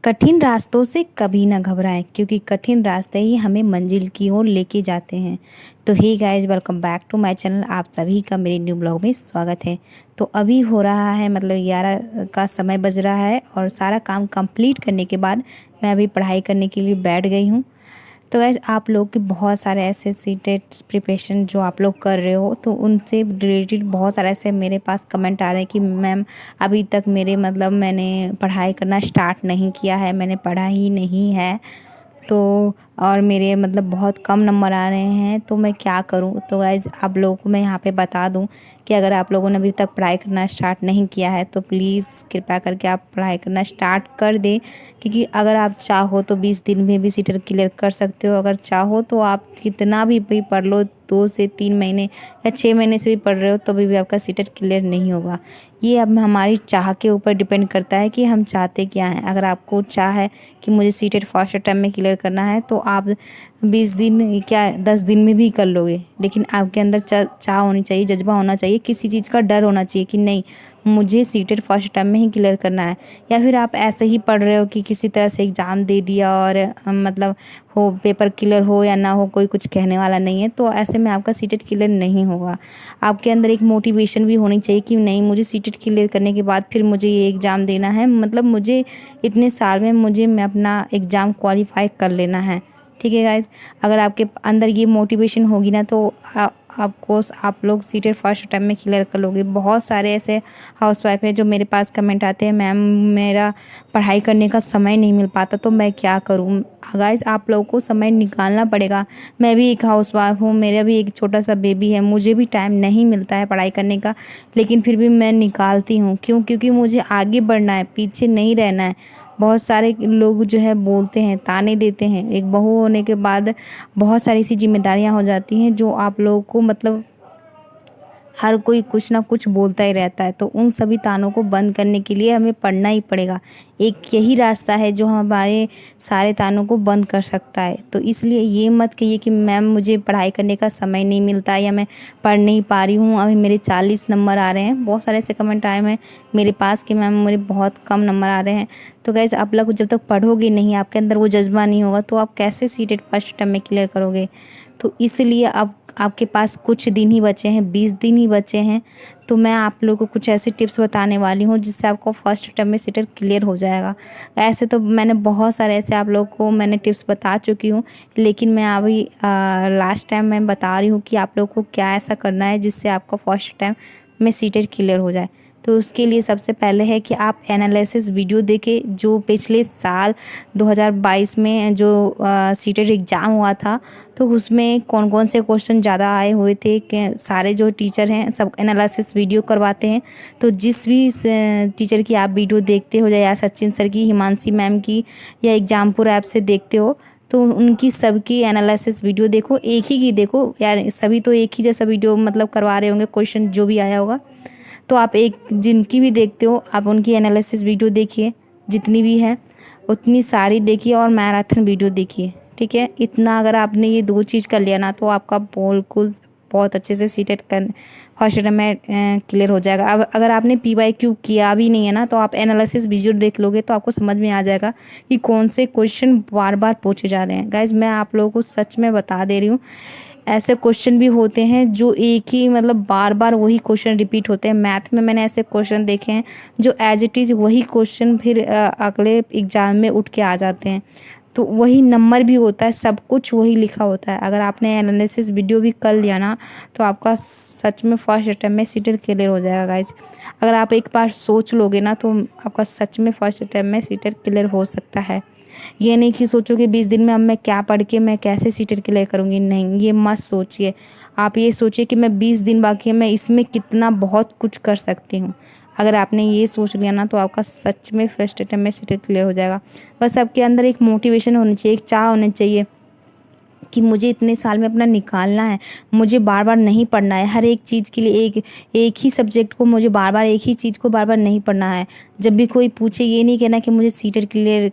कठिन रास्तों से कभी ना घबराएं क्योंकि कठिन रास्ते ही हमें मंजिल की ओर लेके जाते हैं। तो hey guys, welcome back to my channel. आप सभी का मेरे न्यू ब्लॉग में स्वागत है। तो अभी हो रहा है 11 का समय बज रहा है और सारा काम कंप्लीट करने के बाद मैं अभी पढ़ाई करने के लिए बैठ गई हूँ। तो गाइस, आप लोग के बहुत सारे ऐसे सीटेट प्रिपरेशन जो आप लोग कर रहे हो, तो उनसे रिलेटेड बहुत सारे ऐसे मेरे पास कमेंट आ रहे हैं कि मैम अभी तक मैंने पढ़ाई करना स्टार्ट नहीं किया है, मैंने पढ़ा ही नहीं है। तो और मेरे बहुत कम नंबर आ रहे हैं, तो मैं क्या करूं। तो गाइज, आप लोगों को मैं यहाँ पे बता दूं कि अगर आप लोगों ने अभी तक पढ़ाई करना स्टार्ट नहीं किया है तो प्लीज़ कृपया करके आप पढ़ाई करना स्टार्ट कर दें। क्योंकि अगर आप चाहो तो 20 दिन में भी सीटेट क्लियर कर सकते हो। अगर चाहो तो आप कितना भी पढ़ लो, 2 से 3 महीने या 6 महीने से भी पढ़ रहे हो तो भी आपका सीटेट क्लियर नहीं होगा। ये अब हमारी चाह के ऊपर डिपेंड करता है कि हम चाहते क्या हैं। अगर आपको चाह है कि मुझे सीटेट फर्स्ट अटेम्प्ट में क्लियर करना है तो आप 20 दिन क्या 10 दिन में भी कर लोगे। लेकिन आपके अंदर चाह होनी चाहिए, जज्बा होना चाहिए, किसी चीज़ का डर होना चाहिए कि नहीं, मुझे सीटेट फर्स्ट अटेम्प्ट में ही क्लियर करना है। या फिर आप ऐसे ही पढ़ रहे हो कि किसी तरह से एग्ज़ाम दे दिया और हो पेपर क्लियर हो या ना हो, कोई कुछ कहने वाला नहीं है, तो ऐसे में आपका सीटेट क्लियर नहीं होगा। आपके अंदर एक मोटिवेशन भी होनी चाहिए कि नहीं, मुझे सीटेट क्लियर करने के बाद फिर मुझे ये एग्ज़ाम देना है, मुझे इतने साल में मैं अपना एग्ज़ाम क्वालिफाई कर लेना है। ठीक है गाइज, अगर आपके अंदर ये मोटिवेशन होगी ना तो आपको आप लोग सीटेट फर्स्ट अटेम्प्ट में क्लियर कर लोगे। बहुत सारे ऐसे हाउसवाइफ है जो मेरे पास कमेंट आते हैं, मैम मेरा पढ़ाई करने का समय नहीं मिल पाता तो मैं क्या करूं। गाइज, आप लोगों को समय निकालना पड़ेगा। मैं भी एक हाउसवाइफ हूँ, मेरा भी एक छोटा सा बेबी है, मुझे भी टाइम नहीं मिलता है पढ़ाई करने का, लेकिन फिर भी मैं निकालती हूँ। क्यों? क्योंकि मुझे आगे बढ़ना है, पीछे नहीं रहना है। बहुत सारे लोग जो है बोलते हैं, ताने देते हैं। एक बहू होने के बाद बहुत सारी ऐसी जिम्मेदारियां हो जाती हैं जो आप लोगों को हर कोई कुछ ना कुछ बोलता ही रहता है। तो उन सभी तानों को बंद करने के लिए हमें पढ़ना ही पड़ेगा। एक यही रास्ता है जो हमारे सारे तानों को बंद कर सकता है। तो इसलिए ये मत कहिए कि मैम मुझे पढ़ाई करने का समय नहीं मिलता या मैं पढ़ नहीं पा रही हूँ, अभी मेरे 40 नंबर आ रहे हैं। बहुत सारे ऐसे कमेंट आए हैं मेरे पास कि मैम मेरे बहुत कम नंबर आ रहे हैं। तो गाइस, आप लोग जब तक पढ़ोगे नहीं, आपके अंदर वो जज्बा नहीं होगा, तो आप कैसे सीटेट फर्स्ट अटेम्प्ट में क्लियर करोगे। तो इसलिए अब आपके पास कुछ दिन ही बचे हैं, 20 दिन ही बचे हैं। तो मैं आप लोगों को कुछ ऐसी टिप्स बताने वाली हूँ जिससे आपको फर्स्ट अटेम्प्ट में सीटेट क्लियर हो जाएगा। ऐसे तो मैंने बहुत सारे ऐसे आप लोगों को मैंने टिप्स बता चुकी हूँ, लेकिन मैं अभी लास्ट टाइम मैं बता रही हूँ कि आप लोगों को क्या ऐसा करना है जिससे आपका फर्स्ट अटेम्प्ट में सीटेट क्लियर हो जाए। तो उसके लिए सबसे पहले है कि आप एनालिसिस वीडियो देखें। जो पिछले साल 2022 में जो सीटेट एग्ज़ाम हुआ था, तो उसमें कौन कौन से क्वेश्चन ज़्यादा आए हुए थे, कि सारे जो टीचर हैं सब एनालिसिस वीडियो करवाते हैं। तो जिस भी टीचर की आप वीडियो देखते हो, या सचिन सर की, हिमांशी मैम की, या एग्जामपुर ऐप से देखते हो, तो उनकी सबकी एनालिसिस वीडियो देखो। एक ही की देखो यार, सभी तो एक ही जैसा वीडियो करवा रहे होंगे, क्वेश्चन जो भी आया होगा। तो आप एक जिनकी भी देखते हो आप उनकी एनालिसिस वीडियो देखिए, जितनी भी है उतनी सारी देखिए, और मैराथन वीडियो देखिए। ठीक है, इतना अगर आपने ये 2 चीज़ कर लिया ना तो आपका बिल्कुल बहुत अच्छे से सीटेट कर फर्स्ट अटेम्प्ट में क्लियर हो जाएगा। अब अगर आपने PYQ किया भी नहीं है ना, तो आप एनालिसिस वीडियो देख लोगे तो आपको समझ में आ जाएगा कि कौन से क्वेश्चन बार बार पूछे जा रहे हैं। गाइज, मैं आप लोगों को सच में बता दे रही हूँ, ऐसे क्वेश्चन भी होते हैं जो एक ही बार बार वही क्वेश्चन रिपीट होते हैं। मैथ में मैंने ऐसे क्वेश्चन देखे हैं जो एज इट इज़ वही क्वेश्चन फिर अगले एग्जाम में उठ के आ जाते हैं। तो वही नंबर भी होता है, सब कुछ वही लिखा होता है। अगर आपने एनालिसिस वीडियो भी कर लिया ना तो आपका सच में फर्स्ट अटेम्प्ट में सीटेट क्लियर हो जाएगा गाइज। अगर आप एक बार सोच लोगे ना तो आपका सच में फर्स्ट अटेम्प्ट में सीटेट क्लियर हो सकता है। ये नहीं कि सोचो कि 20 दिन में अब मैं क्या पढ़ के मैं कैसे सीटेट क्लियर करूँगी, नहीं, ये मत सोचिए। आप ये सोचिए कि मैं 20 दिन बाकी है, मैं इसमें कितना बहुत कुछ कर सकती हूँ। अगर आपने ये सोच लिया ना तो आपका सच में फर्स्ट अटेम्प्ट में सीटेट क्लियर हो जाएगा। बस आपके अंदर एक मोटिवेशन होनी चाहिए, एक चाह होनी चाहिए कि मुझे इतने साल में अपना निकालना है, मुझे बार बार नहीं पढ़ना है। हर एक चीज़ के लिए एक ही सब्जेक्ट को मुझे बार बार एक ही चीज़ को बार बार नहीं पढ़ना है। जब भी कोई पूछे ये नहीं कहना कि मुझे सीटेट क्लियर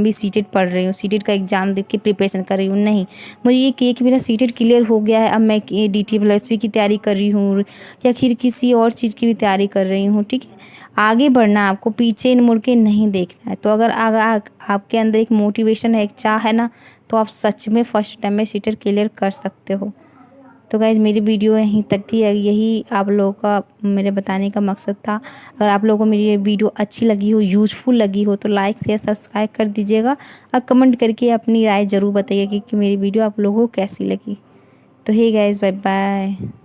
भी सीटेट पढ़ रही हूँ, सीटेट का एग्ज़ाम देख के प्रिपरेशन कर रही हूँ, नहीं। मुझे ये कि मेरा सीटेट क्लियर हो गया है, अब मैं DTPLSP की तैयारी कर रही हूँ या फिर किसी और चीज़ की भी तैयारी कर रही हूँ। ठीक है, आगे बढ़ना, आपको पीछे मुड़ के नहीं देखना है। तो अगर आपके अंदर एक मोटिवेशन है, एक चाह है ना, तो आप सच में फर्स्ट टाइम में सीटर क्लियर कर सकते हो। तो गाइज़ मेरी वीडियो यहीं तक थी, यही आप लोगों का मेरे बताने का मकसद था। अगर आप लोगों को मेरी ये वीडियो अच्छी लगी हो, यूज़फुल लगी हो, तो लाइक शेयर सब्सक्राइब कर दीजिएगा और कमेंट करके अपनी राय ज़रूर बताइए कि मेरी वीडियो आप लोगों को कैसी लगी। तो हे गाइज़, बाय बाय।